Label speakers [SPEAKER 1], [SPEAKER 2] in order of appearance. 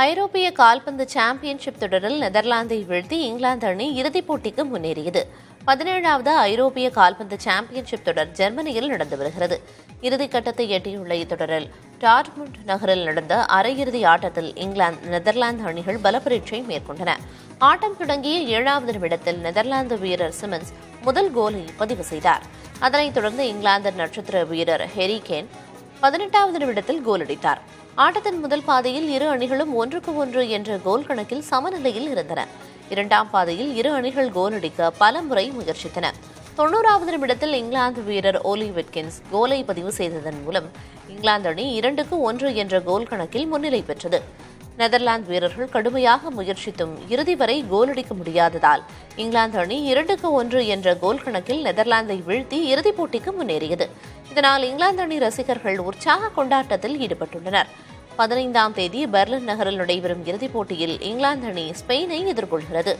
[SPEAKER 1] ஐரோப்பிய கால்பந்து சாம்பியன்ஷிப் தொடரில் நெதர்லாந்தை வீழ்த்தி இங்கிலாந்து அணி இறுதிப் போட்டிக்கு முன்னேறியது. 17வது ஐரோப்பிய கால்பந்து சாம்பியன்ஷிப் தொடர் ஜெர்மனியில் நடந்து வருகிறது. இறுதிக்கட்டத்தை எட்டியுள்ள இத்தொடரில் டார்ட்முண்ட் நகரில் நடந்த அரையிறுதி ஆட்டத்தில் இங்கிலாந்து நெதர்லாந்து அணிகள் பலப்பரீட்சை மேற்கொண்டன. ஆட்டம் தொடங்கிய 7வது நிமிடத்தில் நெதர்லாந்து வீரர் சிமன்ஸ் முதல் கோலை பதிவு செய்தார். அதனைத் தொடர்ந்து இங்கிலாந்து நட்சத்திர வீரர் ஹெரி கேன் 18வது நிமிடத்தில் கோல் அடித்தார். ஆட்டத்தின் முதல் பாதையில் இரு அணிகளும் 1-1 என்ற கோல் கணக்கில் சமநிலையில் இருந்தன. இரண்டாம் பாதையில் இரு அணிகள் கோல் அடிக்க பல முறை முயற்சித்தன. 90வது நிமிடத்தில் இங்கிலாந்து வீரர் ஓலி விட்கின்ஸ் கோலை பதிவு செய்ததன் மூலம் இங்கிலாந்து அணி 2-1 என்ற கோல் கணக்கில் முன்னிலை பெற்றது. நெதர்லாந்து வீரர்கள் கடுமையாக முயற்சித்தும் இறுதி வரை கோல் அடிக்க முடியாததால் இங்கிலாந்து அணி 2-1 என்ற கோல் கணக்கில் நெதர்லாந்தை வீழ்த்தி இறுதிப் போட்டிக்கு முன்னேறியது. இதனால் இங்கிலாந்து அணி ரசிகர்கள் உற்சாக கொண்டாட்டத்தில் ஈடுபட்டுள்ளனர். 15ஆம் தேதி பெர்லின் நகரில் நடைபெறும் இறுதிப் போட்டியில் இங்கிலாந்து அணி ஸ்பெயினை எதிர்கொள்கிறது.